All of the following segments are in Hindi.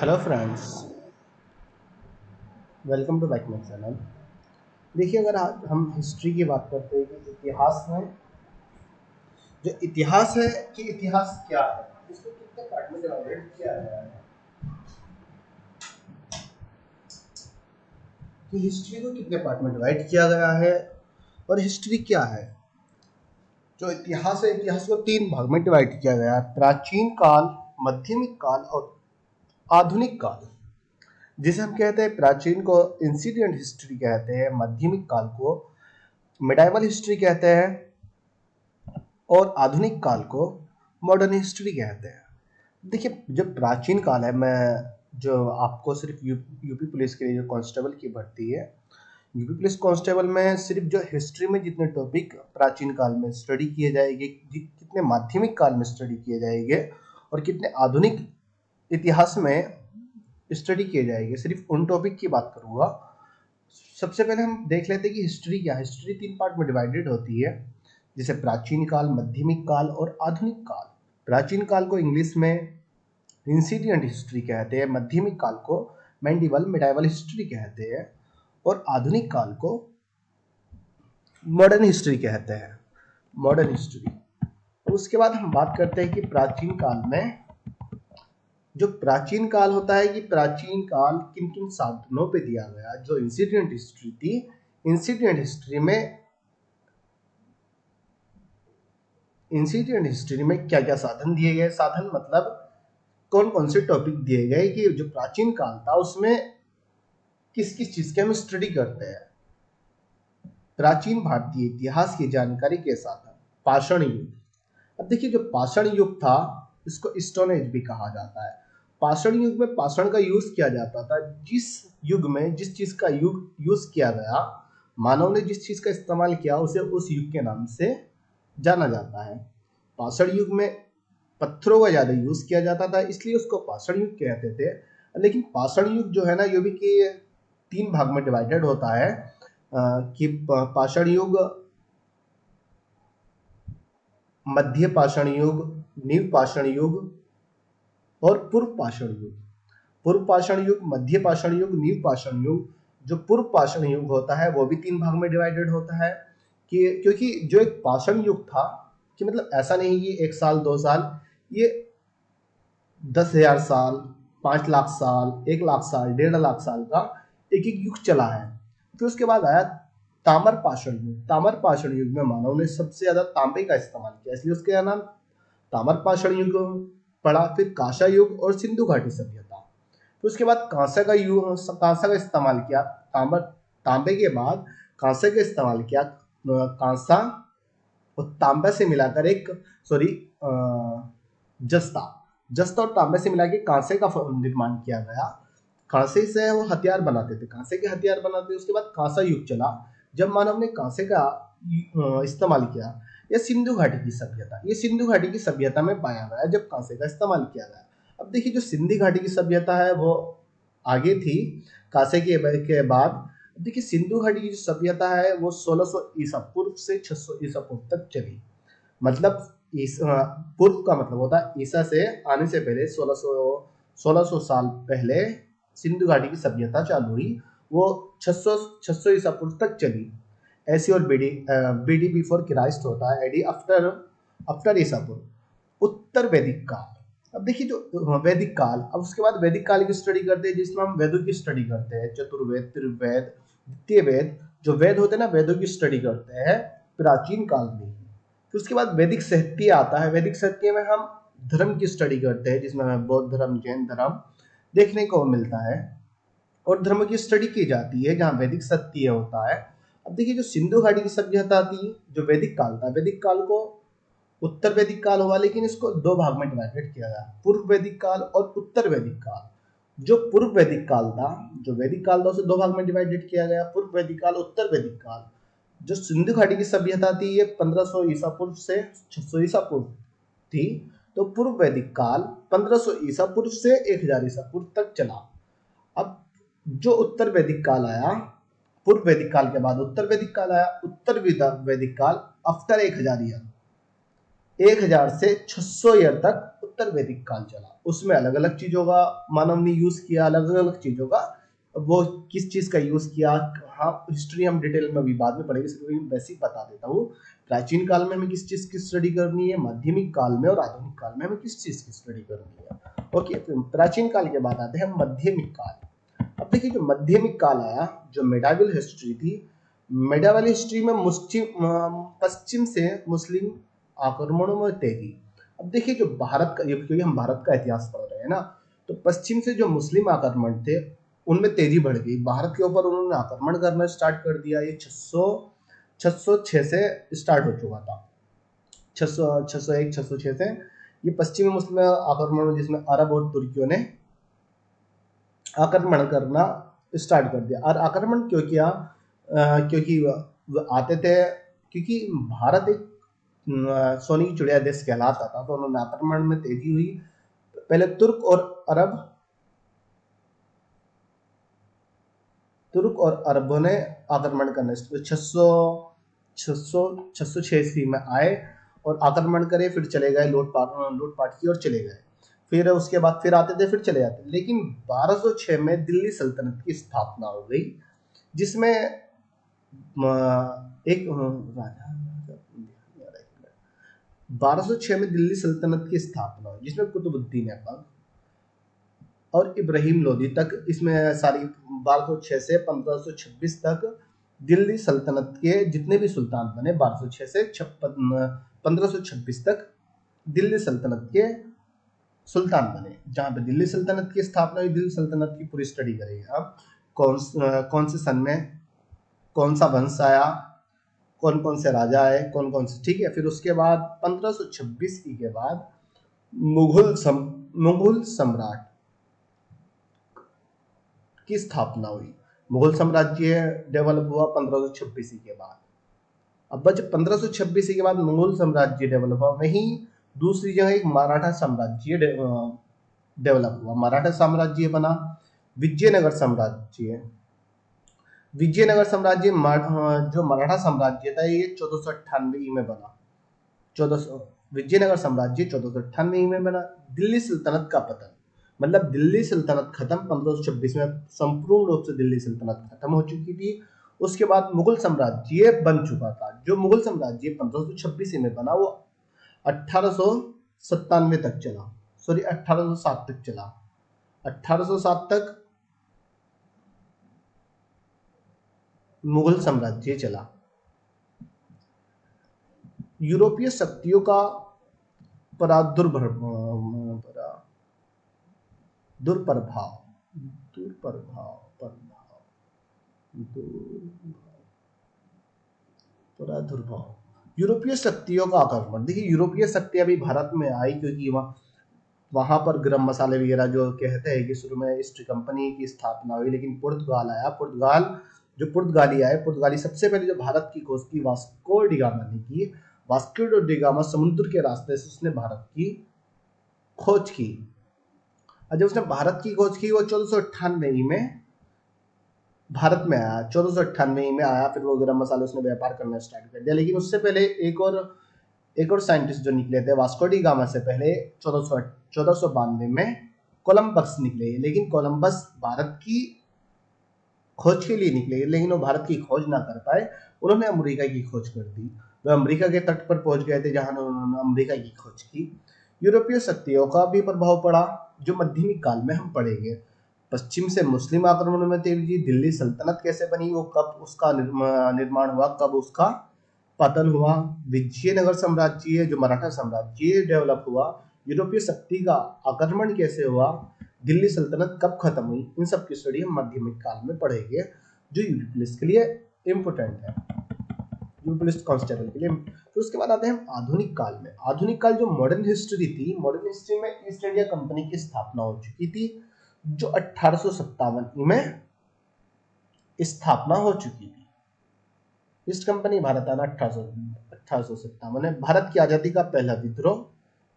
Hello friends, welcome to back my channel. देखिए, अगर आज हम हिस्ट्री की बात करते हैं कि इतिहास में जो इतिहास है कि इतिहास क्या है, इसको कितने पार्ट में डिवाइडेड किया गया है कि हिस्ट्री को कितने पार्ट में डिवाइड किया गया है और हिस्ट्री क्या है। जो इतिहास है, इतिहास को तीन भाग में डिवाइड किया गया है: प्राचीन काल, माध्यमिक काल और आधुनिक काल। जिसे हम कहते हैं प्राचीन को इंसिडेंट हिस्ट्री कहते हैं, माध्यमिक काल को मिडाइवल हिस्ट्री कहते हैं और आधुनिक काल को मॉडर्न हिस्ट्री कहते हैं। देखिए, जब प्राचीन काल है, मैं जो आपको सिर्फ यूपी पुलिस के लिए जो कांस्टेबल की भर्ती है, यूपी पुलिस कांस्टेबल में सिर्फ जो हिस्ट्री में जितने टॉपिक प्राचीन काल में स्टडी किए जाएंगे, कितने माध्यमिक काल में स्टडी किए जाएंगे और कितने आधुनिक इतिहास में स्टडी किए जाएंगे, सिर्फ उन टॉपिक की बात करूँगा। सबसे पहले हम देख लेते हैं कि हिस्ट्री क्या है। हिस्ट्री तीन पार्ट में डिवाइडेड होती है, जैसे प्राचीन काल, माध्यमिक काल और आधुनिक काल। प्राचीन काल को इंग्लिश में इंसिडेंट हिस्ट्री कहते हैं, माध्यमिक काल को मिडाइवल हिस्ट्री कहते हैं और आधुनिक काल को मॉडर्न हिस्ट्री कहते हैं, मॉडर्न हिस्ट्री। उसके बाद हम बात करते हैं कि प्राचीन काल में जो प्राचीन काल होता है कि प्राचीन काल किन किन साधनों पे दिया गया। जो इंसिडेंट हिस्ट्री थी, इंसिडेंट हिस्ट्री में क्या क्या साधन दिए गए। साधन मतलब कौन कौन से टॉपिक दिए गए कि जो प्राचीन काल था उसमें किस किस चीज के हम स्टडी करते हैं। प्राचीन भारतीय इतिहास की जानकारी के साधन: पाषाण युग। अब देखिए, जो पाषाण युग था इसको स्टोन एज भी कहा जाता है। पाषाण युग में पाषाण का यूज किया जाता था। जिस युग में जिस चीज का यूज किया गया, मानव ने जिस चीज का इस्तेमाल किया, उसे उस युग के नाम से जाना जाता है। पाषाण युग में पत्थरों का ज्यादा यूज किया जाता था, इसलिए उसको पाषाण युग कहते थे। लेकिन पाषाण युग जो है ना, ये भी कि तीन भाग में डिवाइडेड होता है कि पाषाण युग, मध्य पाषाण युग, नीव पाषाण युग और पूर्व पाषाण युग। पूर्व पाषाण युग, मध्य पाषाण युग, नीव पाषाण युग। जो पूर्व पाषाण युग होता है वो भी तीन भाग में डिवाइडेड होता है कि क्योंकि जो एक पाषाण युग था कि मतलब ऐसा नहीं कि एक साल दो साल, ये 10,000 साल, 5 लाख साल, 1 लाख साल, 1.5 लाख साल का एक एक युग चला है। फिर उसके बाद आया ताम्र पाषाण युग। ताम्र पाषाण युग में मानव ने सबसे ज्यादा तांबे का इस्तेमाल किया, इसलिए उसका नाम ताम्र पाषाण युग पड़ा। फिर कांसा युग और सिंधु घाटी सभ्यता। फिर उसके बाद कांसा का इस्तेमाल किया। तांबे के बाद कांसे का इस्तेमाल किया। कांसा और तांबे से मिलाकर एक सॉरी जस्ता जस्ता और तांबे से मिला के कांसे का निर्माण किया गया। कांसे से वो हथियार बनाते थे, कांसे के हथियार बनाते थे। उसके बाद कांसा युग चला, जब मानव ने कांसे का इस्तेमाल किया। यह सिंधु घाटी की सभ्यता, ये सिंधु घाटी की सभ्यता में पाया गया जब कांसे का इस्तेमाल किया गया। अब देखिए, जो सिंधु घाटी की सभ्यता है वो आगे थी कांसे के बाद। देखिए, सिंधु घाटी की जो सभ्यता है वो 1600 ईसा पूर्व से 600 ईसा पूर्व तक चली। मतलब पूर्व का मतलब होता है ईसा से आने से पहले 1600 साल पहले सिंधु घाटी की सभ्यता चालू हुई। वो 600 ईसा पूर्व तक चली। एसी और बीडी बिफोर क्राइस्ट होता है, एडी आफ्टर आफ्टर ईसा पूर्व। उत्तर वैदिक काल। अब देखिए, जो वैदिक काल, अब उसके बाद वैदिक काल की स्टडी करते हैं जिसमें हम वेदों की स्टडी करते हैं। चतुर्वेद, त्रिवेद, द्वितीय वेद, जो वेद होते हैं ना, वेदों की स्टडी करते हैं प्राचीन काल में। फिर उसके बाद वैदिक साहित्य आता है। वैदिक साहित्य में हम धर्म की स्टडी करते हैं, जिसमें हमें बौद्ध धर्म, जैन धर्म देखने को मिलता है और धर्म की स्टडी की जाती है जहाँ वैदिक साहित्य होता है। अब देखिए, जो सिंधु घाटी की सभ्यता थी, जो वैदिक काल था, वैदिक काल को उत्तर वैदिक काल हुआ, लेकिन इसको दो भाग में डिवाइडेड किया गया: पूर्व वैदिक काल और उत्तर वैदिक काल। जो पूर्व वैदिक काल था, जो वैदिक काल था, उसे दो भाग में डिवाइडेड किया गया: पूर्व वैदिक काल, उत्तर वैदिक काल। जो सिंधु घाटी की सभ्यता थी ये 1500 ईसा पूर्व से 600 ईसा पूर्व थी। तो पूर्व वैदिक काल 1500 ईसा पूर्व से 1000 ईसा पूर्व तक चला। अब जो उत्तर वैदिक काल आया, पूर्व वैदिक काल के बाद उत्तर वैदिक काल आया। उत्तर वैदिक काल आफ्टर 1000 ईयर, 1000 से 600 ईयर तक उत्तर वैदिक काल चला। उसमें अलग अलग चीजों का मानव ने यूज किया, अलग अलग चीजों का, वो किस चीज का यूज किया, हाँ हिस्ट्री हम डिटेल में अभी बाद में पढ़ेंगे, सिर्फ वैसे ही बता देता हूँ। प्राचीन काल में हमें किस चीज की स्टडी करनी है, माध्यमिक काल में और आधुनिक काल में हमें किस चीज की स्टडी करनी है। ओके, तो प्राचीन काल के बाद आते हैं मध्यमिक काल। अब देखिए जो मध्यमिक काल आया, जो मेडावल हिस्ट्री थी, मेडावल हिस्ट्री में पश्चिम से मुस्लिम आक्रमणों में तेजी। अब देखिए जो भारत का, क्योंकि हम भारत का इतिहास पढ़ रहे हैं ना, तो पश्चिम से जो मुस्लिम आक्रमण थे उनमें तेजी बढ़ गई, भारत के ऊपर उन्होंने आक्रमण करना स्टार्ट कर दिया। ये 606 से स्टार्ट हो चुका था, 601 606 से ये पश्चिमी मुस्लिम आक्रमण, जिसमें अरब और तुर्कियों ने आक्रमण करना स्टार्ट कर दिया। और आक्रमण क्यों किया? क्योंकि वो आते थे, क्योंकि भारत एक सोने की चिड़िया देश कहलाता था, तो उन्होंने आक्रमण में तेजी हुई। पहले तुर्क और अरबों ने आक्रमण करना, 606 ईस्वी में आए और आक्रमण करे, फिर चले गए, लूटपाट की और चले गए। फिर उसके बाद फिर आते थे, फिर चले जाते। लेकिन 1206 में दिल्ली सल्तनत की स्थापना हो गई, जिसमें एक राजा 1206 में दिल्ली सल्तनत की स्थापना हुई, जिसमें कुतुबुद्दीन ऐबक और इब्राहिम लोदी तक, इसमें सारी 1206 से 1526 तक दिल्ली सल्तनत के जितने भी सुल्तान बने, 1206 से 1526 तक दिल्ली सल्तनत के सुल्तान बने। जहां पे दिल्ली सल्तनत की स्थापना हुई, दिल्ली सल्तनत की पूरी स्टडी करेंगे अब। कौन से सन में कौन सा वंश आया, कौन कौन से राजा आए, कौन कौन से, ठीक है। फिर उसके बाद 1526 के बाद मुगल सम्राट की स्थापना हुई। मुगल साम्राज्य डेवलप हुआ 1526 के बाद। अब जब 1526 के बाद मुगल साम्राज्य डेवलप हुआ, वहीं दूसरी जगह एक मराठा साम्राज्य डेवलप हुआ, मराठा साम्राज्य बना। विजयनगर साम्राज्य जो मराठा साम्राज्य था, ये 1498 में बना। 1400 विजयनगर साम्राज्य 1498 में बना। दिल्ली सल्तनत का पतन, मतलब दिल्ली सल्तनत खत्म 1526 में, संपूर्ण रूप से दिल्ली सल्तनत खत्म हो चुकी थी। उसके बाद मुगल साम्राज्य बन चुका था। जो मुगल साम्राज्य 1526 में बना, वो 1897 तक चला, सॉरी 1807 तक चला। 1807 तक मुगल साम्राज्य चला। यूरोपीय शक्तियों का प्रादुर्भाव, यूरोपीय शक्तियों का आक्रमण। देखिए यूरोपीय शक्तियां भी भारत में आई, क्योंकि वहां पर गरम मसाले वगैरह, जो कहते हैं कि शुरू में ईस्ट कंपनी की स्थापना हुई, लेकिन पुर्तगाल आया। जो पुर्तगाली आए, पुर्तगाली सबसे पहले जो भारत की खोज की वास्को डी गामा ने की। वास्को डी गामा समुद्र के रास्ते से उसने भारत की खोज की। और जब उसने भारत की खोज की, वो 1498 में भारत में आया, 1498 में आया। फिर वो गरम मसाले उसने व्यापार करना स्टार्ट कर दिया। लेकिन उससे पहले एक और साइंटिस्ट जो निकले थे वास्को डी गामा से पहले, 1492 में कोलंबस निकले। लेकिन कोलंबस भारत की खोज के लिए निकले, लेकिन वो भारत की खोज ना कर पाए, उन्होंने अमेरिका की खोज कर दी। वो अमेरिका के तट पर पहुंच गए थे, जहां उन्होंने अमेरिका की खोज की। यूरोपीय शक्तियों का भी प्रभाव पड़ा, जो मध्यमिक काल में हम पढ़ेंगे। पश्चिम से मुस्लिम आक्रमण में तेजी, दिल्ली सल्तनत कैसे बनी, वो कब उसका निर्माण हुआ, कब उसका पतन हुआ। विजयनगर साम्राज्य जो मराठा साम्राज्य डेवलप हुआ। यूरोपीय शक्ति का आक्रमण कैसे हुआ, दिल्ली सल्तनत कब खत्म हुई, इन सब की स्टडी हम माध्यमिक काल में पढ़ेंगे, जो यूपीएससी के लिए इम्पोर्टेंट है, यूपीएससी कांस्टेबल के लिए। फिर उसके बाद आते हैं आधुनिक काल में। आधुनिक काल जो मॉडर्न हिस्ट्री थी, मॉडर्न हिस्ट्री में ईस्ट इंडिया कंपनी की स्थापना हो चुकी थी, जो 1857 में स्थापना हो चुकी थी। ईस्ट कंपनी भारत आना 1857 में। भारत की आजादी का पहला विद्रोह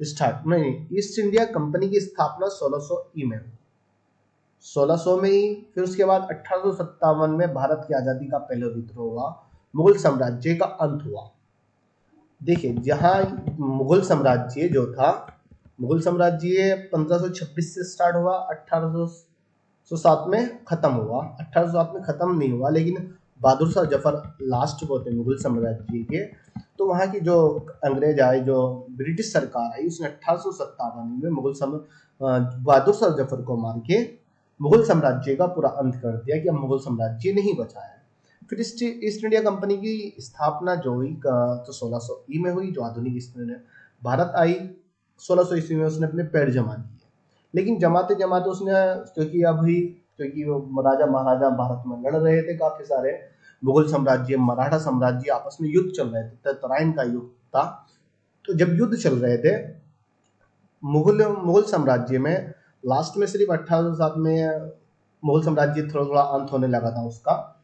स्टार्ट में, ईस्ट इंडिया कंपनी की स्थापना 1600 में ही। फिर उसके बाद 1857 में भारत की आजादी का पहला विद्रोह हुआ, मुगल साम्राज्य का अंत हुआ। देखिए जहाँ मुगल साम्राज्य जो था, मुगल साम्राज्य 1526 से स्टार्ट हुआ, 1807 में खत्म हुआ। 1807 में खत्म नहीं हुआ, लेकिन बहादुर शाह जफर लास्ट को थे मुगल साम्राज्य के। तो वहाँ की जो अंग्रेज आए, जो ब्रिटिश सरकार आई, उसने 1857 में बहादुर शाह जफर को मार के मुगल साम्राज्य का पूरा अंत कर दिया कि अब मुगल साम्राज्य नहीं बचा है। फिर ईस्ट इंडिया कंपनी की स्थापना जो हुई तो 1600 में हुई, जो आधुनिक ईस्ट इंडिया भारत आई। 1600 में उसने अपने पैर जमा दिए, लेकिन जमाते जमाते उसने, क्योंकि वो राजा महाराजा भारत में लड़ रहे थे काफी सारे, मुगल साम्राज्य मराठा साम्राज्य आपस में युद्ध चल रहे थे, तराइन का युद्ध था। तो जब युद्ध चल रहे थे मुगल मुगल साम्राज्य में, लास्ट में सिर्फ 1807 में मुगल साम्राज्य थोड़ा थोड़ा अंत होने लगा था उसका।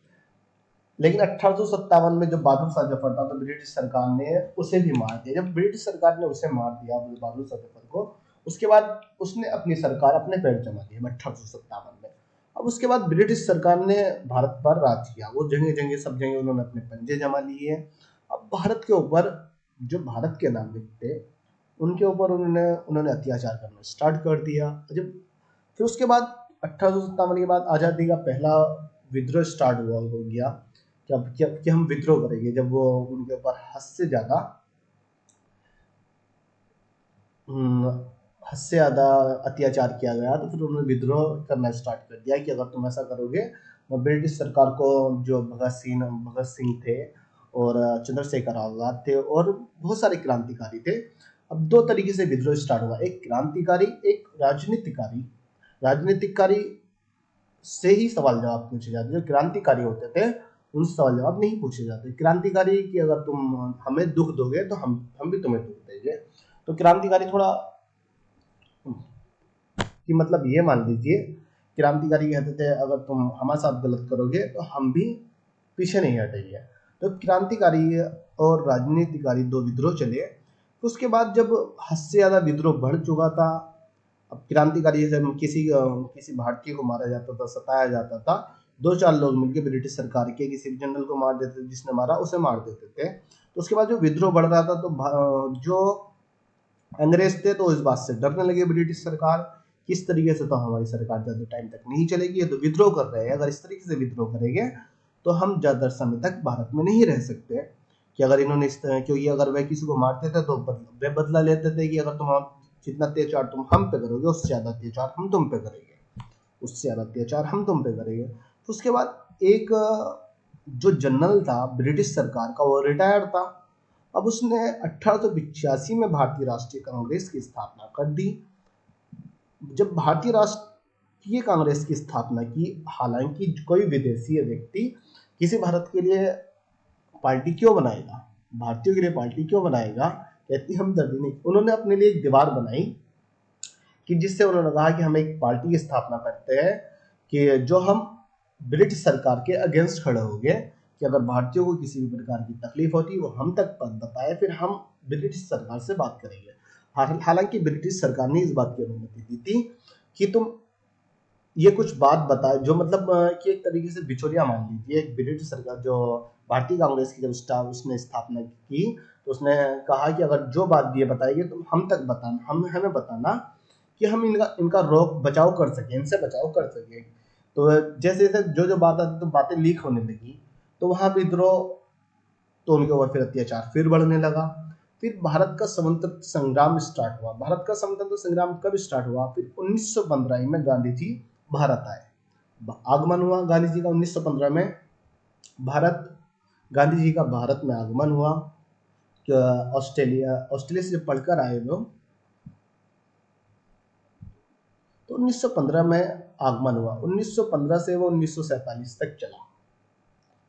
लेकिन 1857 में जब बहादुर शाह जफर था, तो ब्रिटिश सरकार ने उसे भी मार दिया। जब ब्रिटिश सरकार ने उसे मार दिया, बहादुर शाह जफर को, उसके बाद उसने अपनी सरकार अपने पैर जमा दिए 1857 में। अब उसके बाद ब्रिटिश सरकार ने भारत पर राज किया, वो जगह जगह सब जगह उन्होंने अपने पंजे जमा लिए। अब भारत के ऊपर, जो भारत के नागरिक थे, उनके ऊपर उन्होंने उन्होंने अत्याचार करना स्टार्ट कर दिया। जब फिर उसके बाद 1857 के बाद आज़ादी का पहला विद्रोह स्टार्ट हो गया कि हम विद्रोह करेंगे। जब वो उनके ऊपर हद से ज़्यादा अत्याचार किया गया, तो फिर उन्होंने विद्रोह करना स्टार्ट कर दिया कि अगर तुम ऐसा करोगे, तो ब्रिटिश सरकार को, जो भगत सिंह थे और चंद्रशेखर आज़ाद थे और बहुत सारे क्रांतिकारी थे। अब दो तरीके से विद्रोह स्टार्ट हुआ, एक क्रांतिकारी, एक राजनीतिकारी। राजनीतिकारी से ही सवाल जवाब पूछे जाते, जो क्रांतिकारी होते थे उनसे सवाल जवाब नहीं पूछे जाते। क्रांतिकारी कि अगर तुम हमें दुख दोगे तो हम भी तुम्हें दुख देंगे। तो क्रांतिकारी थोड़ा, कि मतलब ये मान लीजिए, क्रांतिकारी कहते थे अगर तुम हमारे साथ गलत करोगे तो हम भी पीछे नहीं हटेंगे। तो क्रांतिकारी और राजनीतिकारी दो विद्रोह चले। उसके बाद जब हद से ज्यादा विद्रोह बढ़ चुका था, अब क्रांतिकारी से किसी भारतीय को मारा जाता था, सताया जाता था, दो चार लोग मिलकर ब्रिटिश सरकार के किसी भी जनरल को मार देते थे, जिसने मारा उसे मार देते थे। तो उसके बाद जो विद्रोह बढ़ रहा था, तो जो अंग्रेज थे तो इस बात से डरने लगे ब्रिटिश सरकार, किस तरीके से तो हमारी सरकार ज्यादा टाइम तक नहीं चलेगी, ये तो विद्रोह कर रहे हैं, अगर इस तरीके से विद्रोह करेंगे तो हम ज्यादा समय तक भारत में नहीं रह सकते। कि अगर इन्होंने क्योंकि अगर वह किसी को मारते थे तो वे बदला लेते थे कि अगर जितना अत्याचार तुम हम पे करोगे, उससे ज्यादा अत्याचार हम तुम पे करेंगे, उससे ज्यादा अत्याचार हम तुम पे करेंगे। तो उसके बाद एक जो जनरल था ब्रिटिश सरकार का, वो रिटायर्ड था। अब उसने 1885 में भारतीय राष्ट्रीय कांग्रेस की स्थापना कर दी। जब भारतीय राष्ट्रीय कांग्रेस की स्थापना की, हालांकि कोई विदेशी व्यक्ति किसी भारत के लिए पार्टी क्यों बनाएगा, भारतीयों के लिए पार्टी क्यों बनाएगा, इतनी हमदर्दी नहीं। उन्होंने अपने लिए एक दीवार बनाई, कि जिससे उन्होंने कहा कि हम एक पार्टी की स्थापना करते हैं, कि जो हम ब्रिटिश सरकार के अगेंस्ट खड़े होंगे, कि अगर भारतीयों को किसी भी प्रकार की तकलीफ होती वो हम तक बताए, फिर हम ब्रिटिश सरकार से बात करेंगे। हालांकि ब्रिटिश सरकार ने इस बात की अनुमति दी थी कि तुम ये कुछ बात बताए, जो मतलब कि एक तरीके से बिचौलिया मान लीजिए। एक ब्रिटिश सरकार, जो भारतीय कांग्रेस की जब उसने स्थापना की, तो उसने कहा कि अगर जो बात ये बताएगी तुम हम तक बताना, हमें बताना, कि हम इनका इनका रोक बचाव कर सके, इनसे बचाव कर सके। तो जैसे जैसे जो जो बात आती तो बातें लीक होने लगी, तो वहां विद्रोह, तो उनके ऊपर फिर अत्याचार फिर बढ़ने लगा। फिर भारत का स्वतंत्रता संग्राम स्टार्ट हुआ। भारत का स्वतंत्रता संग्राम कब स्टार्ट हुआ? फिर 1915 में गांधी जी भारत आए, आगमन हुआ गांधी जी का 1915 में। भारत गांधी जी का भारत में आगमन हुआ। ऑस्ट्रेलिया ऑस्ट्रेलिया से जब पढ़कर आए लोग, तो 1915 में आगमन हुआ। 1915 से वो 1947 तक चला।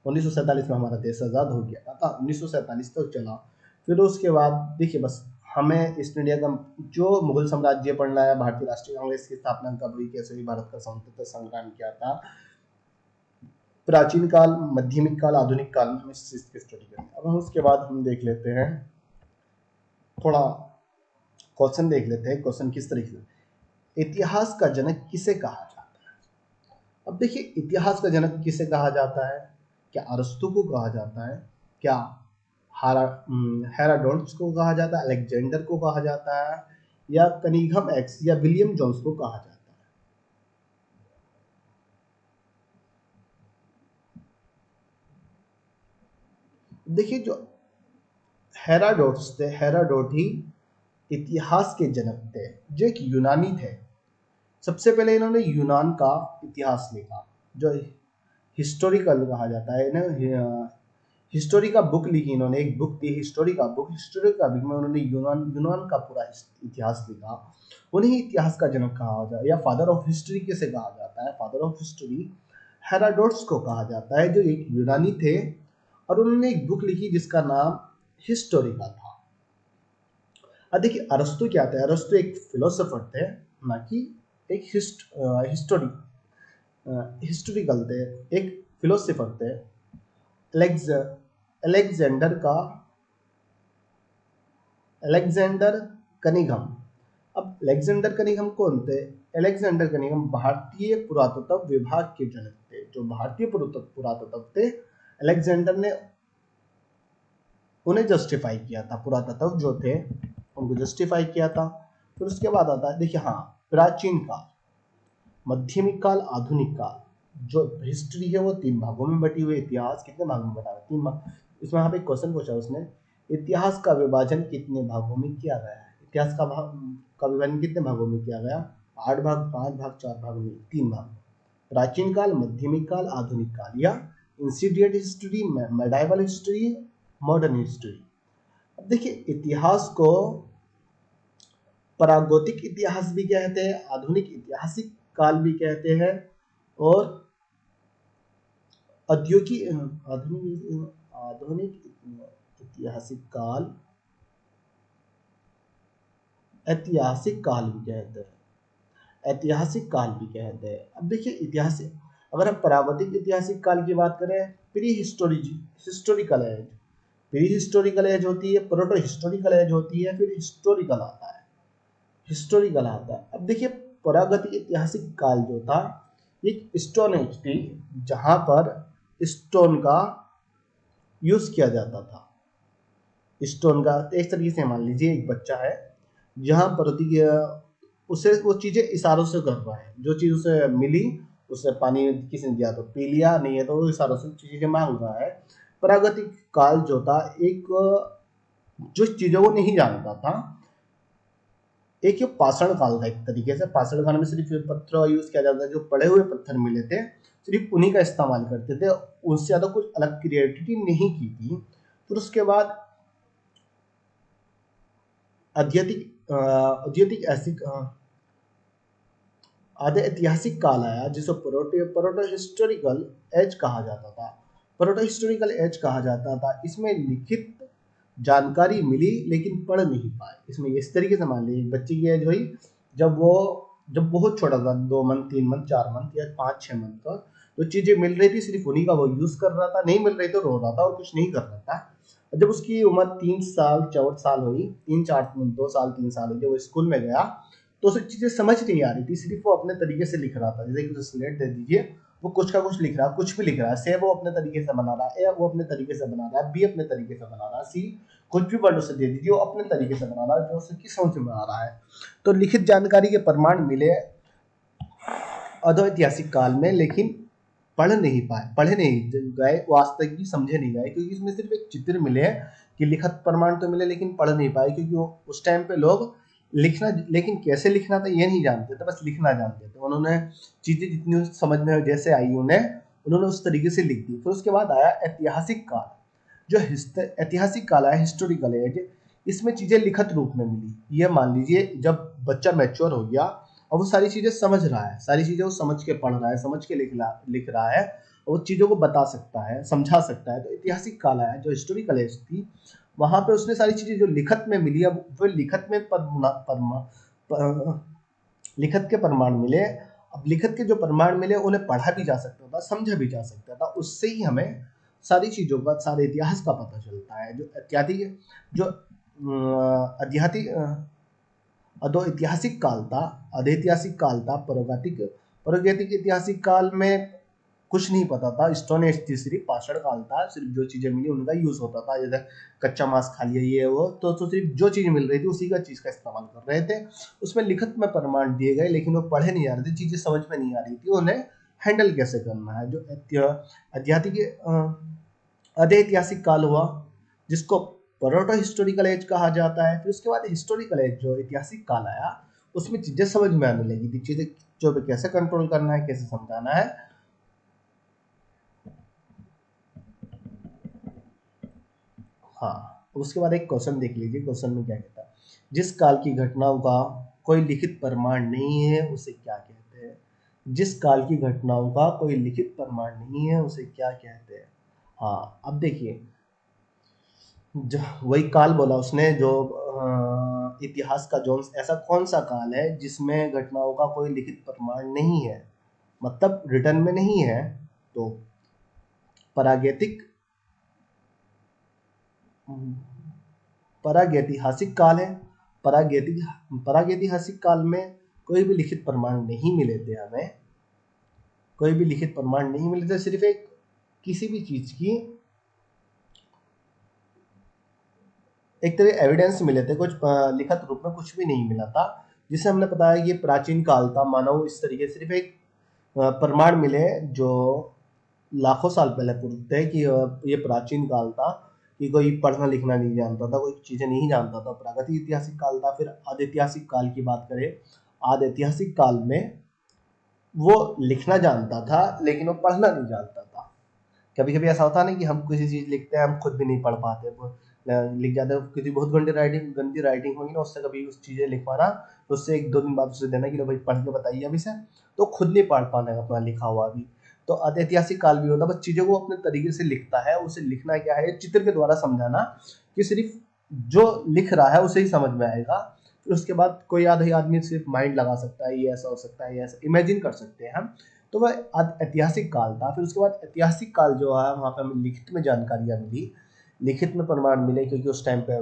1947 में हमारा देश आज़ाद हो गया था, 1947 तक चला। फिर उसके बाद देखिए, बस हमें ईस्ट इंडिया का जो मुगल साम्राज्य पढ़ना है, भारतीय राष्ट्रीय कांग्रेस की स्थापना कब हुई, कैसे हुई, भारत का स्वतंत्रता संग्राम क्या था, प्राचीन काल, मध्यमिक काल, आधुनिक काल में हमें इस चीज की स्टडी करनी है। अब हम उसके बाद हम देख लेते हैं, थोड़ा क्वेश्चन देख लेते हैं। क्वेश्चन किस तरीके से, इतिहास का जनक किसे कहा जाता है? अब देखिए, इतिहास का जनक किसे कहा जाता है? क्या अरस्तु को कहा जाता है? क्या हेराडोटस को कहा जाता है, अलेक्जेंडर को कहा जाता है, या कनिघम एक्स या विलियम जोन्स को कहा जाता है। देखिए जो हेराडोट्स थे, हेराडोट ही इतिहास के जनक थे, जो एक यूनानी थे। सबसे पहले इन्होंने यूनान का इतिहास लिखा, जो हिस्टोरिकल कहा जाता है ना। हिस्टोरी का बुक लिखी इन्होंने, एक बुक थी हिस्टोरी का बुक। हिस्टोरी का बुक में उन्होंने यूनान का पूरा इतिहास लिखा। उन्हें इतिहास का जनक कहा जाता है, या फादर ऑफ हिस्ट्री कैसे कहा जाता है, फादर ऑफ हिस्ट्री हेराडोट्स को कहा जाता है, जो एक यूनानी थे। और उन्होंने एक बुक लिखी जिसका नाम हिस्टोरी का था। अब देखिए अरस्तु क्या थे, अरस्तु एक फिलोसोफर थे, ना कि एक हिस्टोरिकल थे, एक फिलोसोफर थे। अलेक्जेंडर का अलेक्जेंडर कनिघम। अब अलेक्जेंडर कनिघम कौन थे? अलेक्जेंडर कनिघम भारतीय पुरातत्व विभाग के जनक थे। जो भारतीय पुरातत्व थे, अलेक्जेंडर ने उन्हें जस्टिफाई किया था, पुरातत्व जो थे उनको जस्टिफाई किया था। फिर उसके बाद आता है, देखिए हाँ, प्राचीन काल, मध्यमिक काल, आधुनिक काल। जो हिस्ट्री है वो 3 भागों में बटी हुई। इतिहास कितने भागों में बटा हुआ है? 3 भाग। इसमें यहाँ पे क्वेश्चन पूछा उसने, इतिहास का विभाजन कितने भागों में किया गया है? इतिहास का विभाजन कितने भागों में किया गया? 8 भाग, 5 भाग, 4 भाग में, 3 भाग। प्राचीन काल, मध्यमिक काल, आधुनिक काल, या ancient history, medieval history, modern history. अब देखिए इतिहास को प्रागैतिक इतिहास भी कहते हैं, आधुनिक ऐतिहासिक काल भी कहते हैं, और आधुनिक ऐतिहासिक काल, ऐतिहासिक काल भी कहते हैं, ऐतिहासिक काल भी कहते हैं। अब देखिए इतिहास, अगर हम प्रागैतिक ऐतिहासिक काल की बात करें, pre historical age, pre historical age होती है, प्रोटो हिस्टोरिकल एज होती है, फिर हिस्टोरिकल आता है, हिस्टोरिकल आता है। अब देखिए प्रागैतिक ऐतिहासिक काल जो था, एक स्टोन एज थी, जहां पर स्टोन का यूज किया जाता था। स्टोन का एक तरीके से मान लीजिए एक बच्चा है, जहां पर उसे वो चीजें इशारों से कर रहा है, जो चीज उसे मिली, उसे पानी किसी ने दिया तो पी लिया, नहीं है तो वो इशारों से चीजें मांग रहा है। प्रागैतिक काल जो था, एक जो चीजों को नहीं जानता था, एक ये पाषाण काल था। एक तरीके से पाषाण काल में सिर्फ पत्थर यूज किया जाता था, जो पड़े हुए पत्थर मिले थे सिर्फ उन्हीं का इस्तेमाल करते थे, उनसे ज्यादा कुछ अलग क्रिएटिविटी नहीं की थी। फिर उसके बाद अद्यतिक आधे ऐतिहासिक काल आया, जिसे प्रोटो हिस्टोरिकल एज कहा जाता था। प्रोटो हिस्टोरिकल एज कहा जाता था। इसमें लिखित जानकारी मिली लेकिन पढ़ नहीं पाए। इसमें इस तरीके से मान लीजिए बच्चे की एज हुई जब बहुत छोटा था, 2 मंथ, 3 मंथ, 4 मंथ या 5-6 मंथ का, जो चीजें मिल रही थी सिर्फ उन्हीं का वो यूज कर रहा था, नहीं मिल रही तो रो रहा था और कुछ नहीं कर रहा था। जब उसकी उम्र 3 साल 4 साल हुई, 2 साल 3 साल हुई, जब वो स्कूल में गया तो उसे चीजें समझ नहीं आ रही थी, सिर्फ वो अपने तरीके से लिख रहा था। जैसे कि उसे स्लेट दे दीजिए, वो कुछ का कुछ लिख रहा है, कुछ भी लिख रहा है। से वो अपने तरीके से बना रहा है, ए वो अपने तरीके से बना रहा है, बी अपने तरीके से बना रहा है, सी कुछ भी वर्ड उसे दे दीजिए, वो अपने तरीके से बना रहा है, जो उसे की समझ में आ रहा है। तो लिखित जानकारी के प्रमाण मिले अधोऐतिहासिक काल में, लेकिन पढ़े नहीं गए, वास्तविक भी समझे नहीं गए, क्योंकि इसमें सिर्फ एक चित्र मिले हैं कि लिखित प्रमाण तो मिले लेकिन पढ़ नहीं पाए, क्योंकि वो उस टाइम पे लोग लिखना, लेकिन कैसे लिखना था ये नहीं जानते थे, बस लिखना जानते थे। उन्होंने चीजें जितनी समझ में जैसे आई उन्होंने उस तरीके से लिख दी। फिर उसके बाद आया ऐतिहासिक काल। जो ऐतिहासिक काल आया, हिस्टोरिकल एज, इसमें चीजें लिखित रूप में मिली। ये मान लीजिए जब बच्चा मैच्योर हो गया और वो सारी चीजें समझ रहा है, सारी चीजें वो समझ के पढ़ रहा है, समझ के लिख रहा है, और वो चीजों को बता सकता है, समझा सकता है, तो ऐतिहासिक काल आया। जो हिस्टोरिकल एज थी, वहां पे उसने सारी चीजें जो लिखत में मिली, अब वो लिखत में लिखत के प्रमाण मिले। अब लिखत के जो प्रमाण मिले उन्हें पढ़ा भी जा सकता था, समझा भी जा सकता था, उससे ही हमें सारी चीजों का, सारे इतिहास का पता चलता है। जो ऐतिहासिक जो अध्यात्मिक अधो ऐतिहासिक काल था, प्रागैतिक ऐतिहासिक काल में कुछ नहीं पता था। स्टोन एज थी, सिर्फ पाषाण काल था, सिर्फ जो चीजें मिली उनका यूज होता था, जैसे कच्चा मांस खा लिया ये वो, तो सिर्फ जो चीज मिल रही थी उसी का चीज का इस्तेमाल कर रहे थे। उसमें लिखित में प्रमाण दिए गए, लेकिन वो पढ़े नहीं आ रहे थे, चीजें समझ में नहीं आ रही थी उन्हें हैंडल कैसे करना है। जो ऐतिहासिक काल हुआ, जिसको प्रोटो हिस्टोरिकल एज कहा जाता है। फिर उसके बाद हिस्टोरिकल एज, जो ऐतिहासिक काल आया, उसमें चीजें समझ में आने लगी थी, चीजें जो पे कैसे कंट्रोल करना है, कैसे समझाना है। हाँ, उसके बाद एक क्वेश्चन देख लीजिए, क्वेश्चन में क्या कहता है। जिस काल की घटनाओं का कोई लिखित प्रमाण नहीं है उसे क्या कहते हैं? जिस काल की घटनाओं का कोई लिखित प्रमाण नहीं है उसे क्या कहते हैं? हाँ, अब देखिए, जो वही काल बोला उसने, जो इतिहास का जो ऐसा कौन सा काल है जिसमें घटनाओं का कोई लिखित प्रमाण नहीं है, मतलब रिटर्न में नहीं है। तो प्रागैतिक प्रागैतिहासिक काल है। प्रागैतिहासिक काल में कोई भी लिखित प्रमाण नहीं मिले थे हमें, कोई भी लिखित प्रमाण नहीं मिले थे, सिर्फ एक किसी भी चीज की एक तरह एविडेंस मिले थे, कुछ लिखित रूप में कुछ भी नहीं मिला था। जिसे हमने बताया कि ये प्राचीन काल था, मानव इस तरीके से सिर्फ एक प्रमाण मिले जो लाखों साल पहले पूछते हैं कि ये प्राचीन काल था, कि कोई पढ़ना लिखना नहीं जानता था, कोई चीजें नहीं जानता था, प्रागैतिक ऐतिहासिक काल था। फिर आदिऐतिहासिक काल की बात करें, आदिऐतिहासिक काल में वो लिखना जानता था लेकिन वो पढ़ना नहीं जानता था। कभी कभी ऐसा होता है ना कि हम किसी चीज लिखते हैं, हम खुद भी नहीं पढ़ पाते, लिख जाते हैं, किसी बहुत गंदी राइटिंग होगी ना, उससे कभी उस चीजें लिखवाना, तो उससे एक दो दिन बाद उसे देना कि लो भाई पढ़ के बताइए अभी से, तो खुद नहीं पढ़ पाना अपना लिखा हुआ भी। तो ऐतिहासिक काल भी होता है, बस चीजों को अपने तरीके से लिखता है। उसे लिखना क्या है, चित्र के द्वारा समझाना, कि सिर्फ जो लिख रहा है उसे ही समझ में आएगा। फिर उसके बाद कोई आधा ही आदमी सिर्फ माइंड लगा सकता है, ये ऐसा हो सकता है, ये ऐसा इमेजिन कर सकते हैं हम। तो वह ऐतिहासिक काल था। फिर उसके बाद ऐतिहासिक काल जो है, वहाँ पे हमें लिखित में जानकारियाँ मिली, लिखित में प्रमाण मिले, क्योंकि उस टाइम पे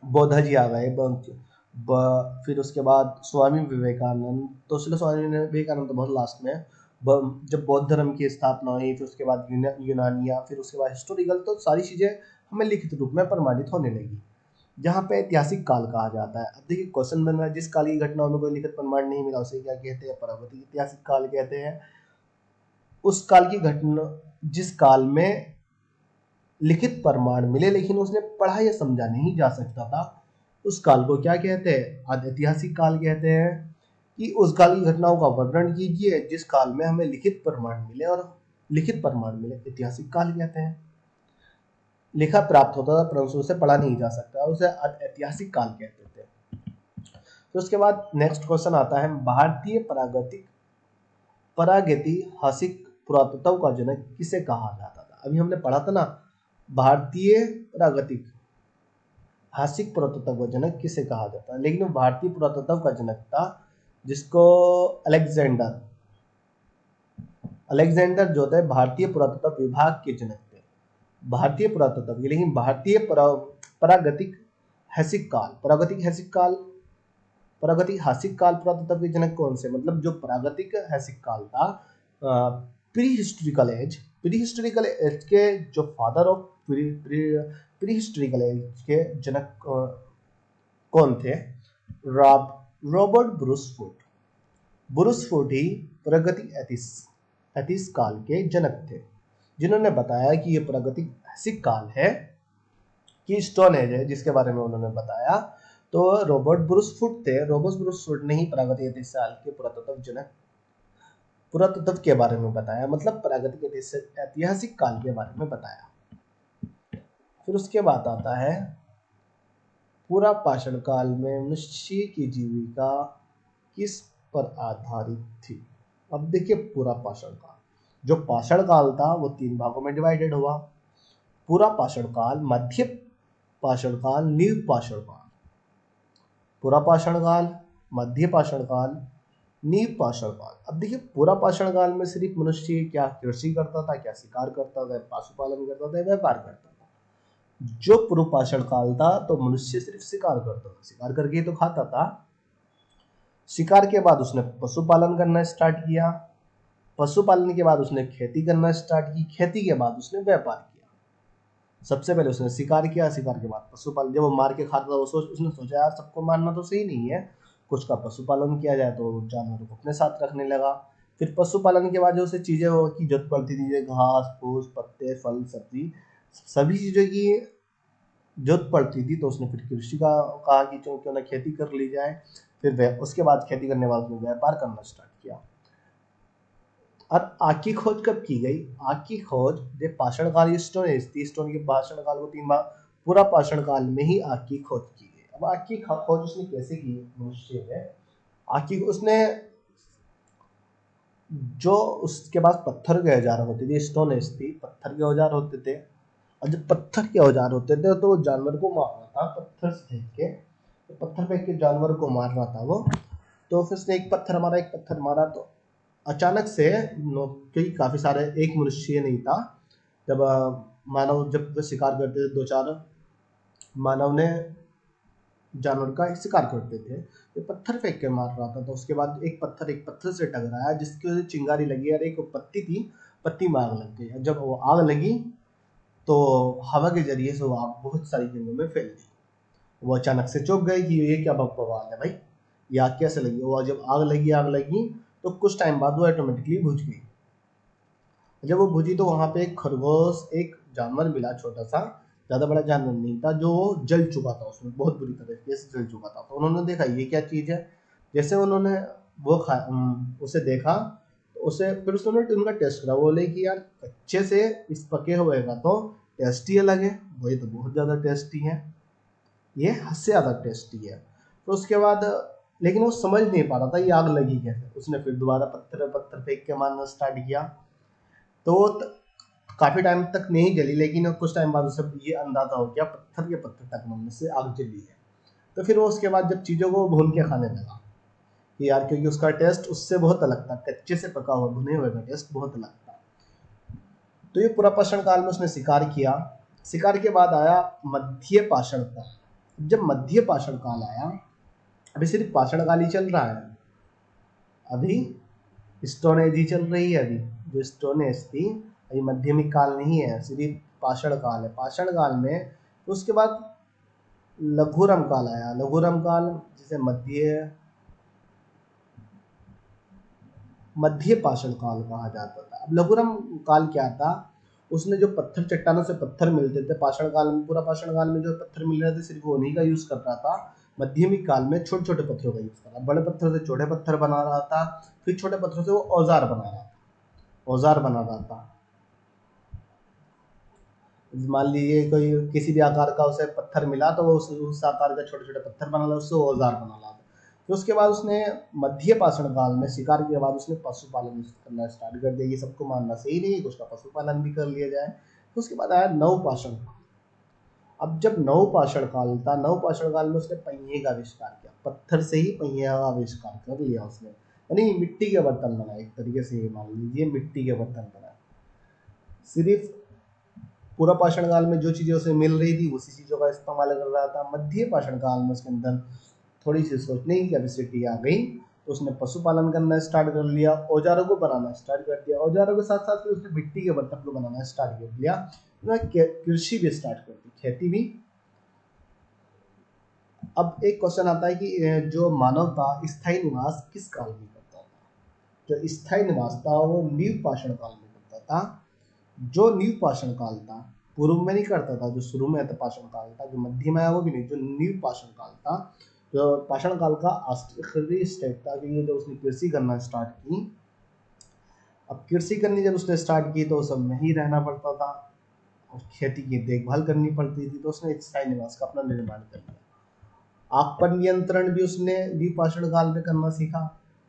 बौद्ध जी आ गए। फिर उसके बाद स्वामी विवेकानंद, तो चलो स्वामी विवेकानंद तो बहुत लास्ट में, जब बौद्ध धर्म की स्थापना हुई, फिर उसके बाद यूनानिया, फिर उसके बाद हिस्टोरिकल, तो सारी चीजें हमें लिखित रूप में प्रमाणित होने लगी, जहाँ पे ऐतिहासिक काल कहा जाता है। अब देखिए क्वेश्चन बन रहा है, जिस काल की घटनाओं में कोई लिखित प्रमाण नहीं मिला उसे क्या कहते हैं? प्रागैतिक ऐतिहासिक काल कहते हैं। उस काल की घटना जिस काल में लिखित प्रमाण मिले लेकिन उसने पढ़ा या समझा नहीं जा सकता था, उस काल को क्या कहते हैं? आदिऐतिहासिक काल कहते हैं। कि उस काल की घटनाओं का वर्णन कीजिए जिस काल में हमें लिखित प्रमाण मिले, और लिखित प्रमाण मिले ऐतिहासिक काल कहते हैं। लिखा प्राप्त होता था परंतु उसे पढ़ा नहीं जा सकता, उसे ऐतिहासिक काल कहते थे। तो उसके बाद नेक्स्ट क्वेश्चन आता है, भारतीय प्रागैतिहासिक पुरातत्व का जनक किसे कहा जाता था? अभी हमने पढ़ा था ना, भारतीय प्रागैतिक हासिक पुरातत्व का जनक किसे कहा जाता है, लेकिन वो भारतीय पुरातत्व का जनक था जिसको अलेक्जेंडर अलेक्जेंडर जो थे भारतीय पुरातत्व विभाग के जनक थे, भारतीय पुरातत्व के। लेकिन भारतीय प्रागैतिक हासिक काल पुरातत्व के जनक कौन से? मतलब जो प्रागैतिक हासिक काल था, प्री हिस्टोरिकल एज के जो father of pre historical age के जनक कौन थे? रॉबर्ट ब्रूसफुट ही प्रागैतिक एथिस काल के जनक थे, जिन्होंने बताया कि ये प्रागैतिक हासिक काल है, कि स्टोन एज है, जिसके बारे में उन्होंने बताया। तो रॉबर्ट ब्रूसफुट थे। रॉबर्ट ब्रूसफुट ने ही प्रागैतिक एथिस काल के पुरातत्व के बारे में बताया, मतलब प्रागैतिक ऐतिहासिक काल के बारे में बताया। फिर उसके बाद आता है, पूरा पाषाण काल में मनुष्य की जीविका किस पर आधारित थी? अब देखिए, पूरा पाषाण काल, जो पाषाण काल था वो 3 भागों में डिवाइडेड हुआ। पूरा पाषाण काल, मध्य पाषाण काल, नीव पाषाण काल। पूरा पाषाण काल, मध्य पाषाण काल, नीव पाषाण काल। अब देखिए, पूरा पाषाण काल में सिर्फ मनुष्य क्या कृषि करता था, क्या शिकार करता था, पशुपालन करता था, व्यापार करता था। जो पूर्व पाषाण काल था तो मनुष्य सिर्फ शिकार करता था, शिकार करके ही तो खाता था। शिकार के बाद उसने पशुपालन करना स्टार्ट किया, पशुपालन के बाद उसने खेती करना स्टार्ट की, खेती के बाद उसने व्यापार किया। सबसे पहले उसने शिकार किया, शिकार के बाद पशुपालन। जब वो मार के खाता था उसने सोचा यार सबको मारना तो सही नहीं है, कुछ का पशुपालन किया जाए, तो जानवरों को अपने साथ रखने लगा। फिर पशुपालन के बाद जो उसे चीजें की जरूरत पड़ती थी, जैसे घास फूस पत्ते फल सब्जी, सभी चीजों की जरूरत पड़ती थी, तो उसने फिर कृषि का कहा कि क्यों ना खेती कर ली जाए। फिर उसके बाद खेती करने के बाद उसने व्यापार करना स्टार्ट किया। और आग की खोज कब की गई? आग की खोज जब पाषाण काल स्टोन एज थी, स्टोन के पाषाण काल को 3 भाग, पूरा पाषाण काल में ही आग की खोज की गई। अब आग की खोज उसने कैसे की? मनुष्य ने आग की उसने जो उसके पास पत्थर के औजार होते थे, स्टोन एज थी, पत्थर के औजार होते थे। और जब पत्थर के औजार होते थे तो वो जानवर को मार रहा था पत्थर से फेंक के, तो पत्थर फेंक के जानवर को मार रहा था वो। तो फिर उसने एक पत्थर मारा तो अचानक से, क्योंकि काफी सारे, एक मनुष्य नहीं था, जब मानव जब वो शिकार करते थे, 2-4 मानव ने जानवर का शिकार करते थे, तो पत्थर फेंक के मार रहा था। तो उसके बाद एक पत्थर से टकराया, जिसकी वजह से चिंगारी लगी और एक पत्ती थी, पत्ती में आग लग गई। जब वो आग लगी तो हवा के जरिए से वो आग बहुत सारी जगहों में फैल गई। वो अचानक से चौंक गए कि ये क्या बवाल है भाई, ये आग कैसे लगी? वो जब आग लगी तो कुछ टाइम बाद वो ऑटोमेटिकली बुझ गई। जब वो बुझी तो वहां पे एक खरगोश, एक जानवर मिला छोटा सा, ज्यादा बड़ा जानवर नहीं था, जो जल चुका था, उसमें बहुत बुरी तरीके से जल चुका था। तो उन्होंने देखा ये क्या चीज है। जैसे उन्होंने वो उसे देखा, तो उसे फिर उसने उनका टेस्ट करा। बोले कि यार कच्चे से इस पके हुए का तो टेस्ट ही अलग है, वही तो बहुत ज्यादा टेस्टी है, ये हद से ज्यादा टेस्टी है। तो उसके बाद लेकिन वो समझ नहीं पा रहा था ये आग लगी कैसे। उसने फिर दोबारा पत्थर फेंक के मारना स्टार्ट किया, तो काफी टाइम तक नहीं जली, लेकिन कुछ टाइम बाद उसे ये अंदाजा हो गया पत्थर के पत्थर टकराने से आग जली है। तो फिर वो उसके बाद जब चीजों को भून के खाने लगा कि यार, क्योंकि उसका टेस्ट उससे बहुत अलग था, कच्चे से पका हुआ भुने हुए का टेस्ट बहुत अलग था। तो ये पूरा पाषाण काल में उसने शिकार किया। शिकार के बाद आया मध्य पाषाण काल। जब मध्य पाषाण काल आया, अभी सिर्फ पाषाण काल ही चल रहा है, अभी स्टोन एज ही चल रही है। अभी जो स्टोन एज थी, अभी मध्यमिक काल नहीं है, सिर्फ पाषाण काल है। पाषाण काल में उसके बाद लघुरम काल आया। लघुरम काल जिसे मध्य पाषाण काल कहा जाता था। अब लघुरम काल क्या था? उसने जो पत्थर, चट्टानों से पत्थर मिलते थे पाषाण काल में, पूरा पाषाण काल में जो पत्थर मिल रहे थे सिर्फ वो उन्हीं का यूज कर रहा था। मध्यमिक काल में छोटे छोटे पत्थरों का यूज कर रहा, बड़े पत्थर से छोटे पत्थर बना रहा था, फिर छोटे पत्थरों से वो औजार बना रहा था। मान लीजिए कोई किसी भी आकार का उसे पत्थर मिला, तो वो उस आकार का छोटे छोटे पत्थर बना ला, उससे औजार बना ला। तो उसके बाद उसने मध्य पाषाण काल में शिकार के बाद उसने पशुपालन करना स्टार्ट कर दिया। ये सबको मानना सही नहीं है, कुछ का पशुपालन भी कर लिया जाए। तो उसके बाद आया नवपाषाण काल। अब जब नवपाषाण काल था, नवपाषाण काल में उसने पहिए का आविष्कार किया, पत्थर से ही पहिए का आविष्कार कर लिया उसने, यानी मिट्टी के बर्तन बनाए। एक तरीके से ये मान लीजिए मिट्टी के बर्तन बनाए। सिर्फ पूरा पाषाण काल में जो चीजें उसे मिल रही थी उसी चीजों का इस्तेमाल कर रहा था। मध्य पाषाण काल में उसके अंदर थोड़ी सी सोचने की कैपेसिटी आ गई, तो उसने पशुपालन करना स्टार्ट कर लिया, औजारों को बनाना स्टार्ट कर दिया। औजारों के साथ साथ फिर उसने मिट्टी के बर्तन को बनाना स्टार्ट कर दिया। कृषि भी स्टार्ट कर दी, खेती भी। अब एक क्वेश्चन आता है कि जो मानव था स्थायी निवास किस काल में करता था? जो स्थायी निवास था वो नीव पाषाण काल में करता था। जो नीव पाषाण काल था, पूर्व में नहीं करता था, जो शुरू में था पाषाण काल था, जो मध्य में आया वो भी नहीं, जो नीव पाषाण काल था, जो पाषाण काल का आखिरी स्टेप था, कि ये जब उसने कृषि करना स्टार्ट की। अब कृषि करनी जब उसने स्टार्ट की तो सब में ही रहना पड़ता था और खेती की देखभाल करनी पड़ती थी, तो उसने स्थायी निवास का अपना निर्माण कर लिया। आग पर नियंत्रण भी उसने द्विपाषाण काल में करना सीखा।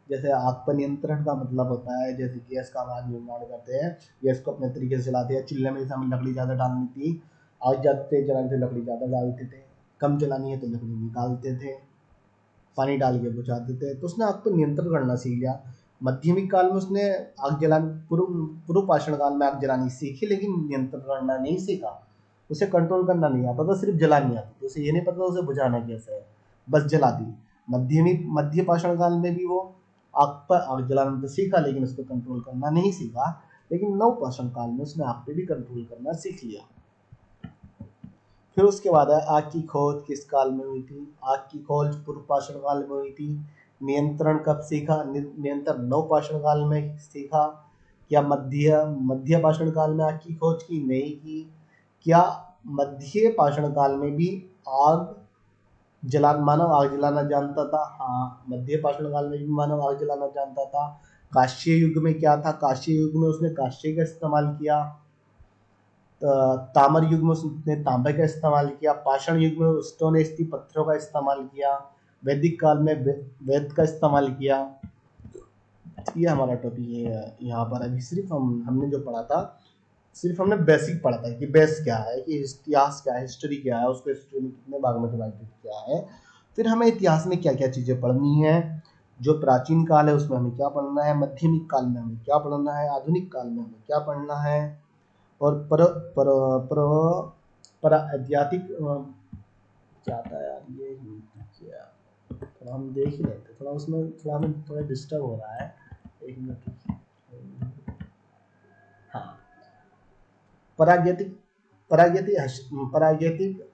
जैसे आग पर नियंत्रण का मतलब होता है, जैसे गैस का हम निर्माण करते हैं, गैस को अपने तरीके से जलाते हैं। चूल्हे में हमें लकड़ी ज़्यादा डालनी थी, आग ज़्यादा तेज जलाने से लकड़ी ज़्यादा डालते थे, कम जलानी है तो लकड़ी निकालते थे, पानी डाल के बुझाते थे। तो उसने आग पर नियंत्रण करना सीख लिया। मध्यमिक काल में उसने आग जलानी, पूर्व पाषाण काल में आग जलानी सीखी, लेकिन नियंत्रण करना नहीं सीखा। उसे कंट्रोल करना नहीं आता था, सिर्फ जलानी आती थी, उसे ये नहीं पता था उसे बुझाना कैसे है, बस जला दी। मध्य पाषाण काल में भी वो आग पर आग जलाना तो सीखा, लेकिन उसको कंट्रोल करना नहीं सीखा। लेकिन नवपाषाण काल में उसने आग पे भी कंट्रोल करना सीख लिया। फिर उसके बाद है आग की खोज किस काल में हुई थी? आग की खोज पूर्व पाषाण काल में हुई थी। नियंत्रण कब सीखा? नियंत्रण नवपाषाण काल में सीखा। क्या मध्य पाषाण काल में आग की खोज की? नहीं की। क्या मध्य पाषाण काल में भी मानव आग जलाना जानता था? हाँ, मध्य पाषाण काल में भी मानव आग जलाना जानता था। कांस्य युग में क्या था? कांस्य युग में उसने कांस्य का इस्तेमाल किया। ताम्र युग में उसने तांबे का इस्तेमाल किया। पाषाण युग में स्टोन एज थी, पत्थरों का इस्तेमाल किया। वैदिक काल में वेद का इस्तेमाल किया। ये हमारा टॉपिक है यहाँ पर। अभी सिर्फ हमने जो पढ़ा था, सिर्फ हमने बेसिक पढ़ा था कि बेस क्या है, कि इतिहास क्या है, हिस्ट्री क्या है, उसको हिस्ट्री में कितने भाग में डिवाइडेड किया है। फिर हमें इतिहास में क्या क्या चीज़ें पढ़नी है। जो प्राचीन काल है उसमें हमें क्या पढ़ना है, मध्यमिक काल में हमें क्या पढ़ना है, आधुनिक काल में हमें क्या पढ़ना है, और पर पर पर पर आध्यात्मिक क्या आता है यार, ये क्या, थोड़ा हम देख ही लेते, थोड़ा उसमें थोड़ा हमें थोड़ा डिस्टर्ब हो रहा है। एक मिनट। हाँ, प्रागैतिक प्रागैतिक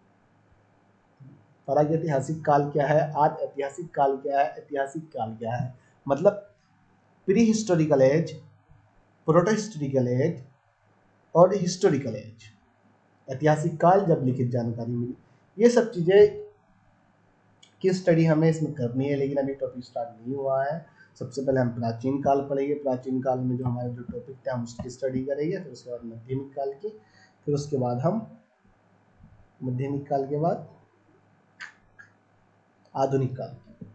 प्रागैतिहासिक काल क्या है, आज ऐतिहासिक काल क्या है, ऐतिहासिक काल क्या है। मतलब pre historical age, proto historical age और हिस्टोरिकल एज। ऐतिहासिक काल जब लिखित जानकारी मिली, ये सब चीजें की स्टडी हमें इसमें करनी है, लेकिन अभी टॉपिक स्टार्ट नहीं हुआ है। सबसे पहले हम प्राचीन काल पढ़ेंगे। प्राचीन काल में जो हमारे जो टॉपिक थे हम उसकी स्टडी करेंगे। फिर उसके बाद मध्यमिक काल की, फिर उसके बाद हम मध्यमिक काल के बाद आधुनिक काल की।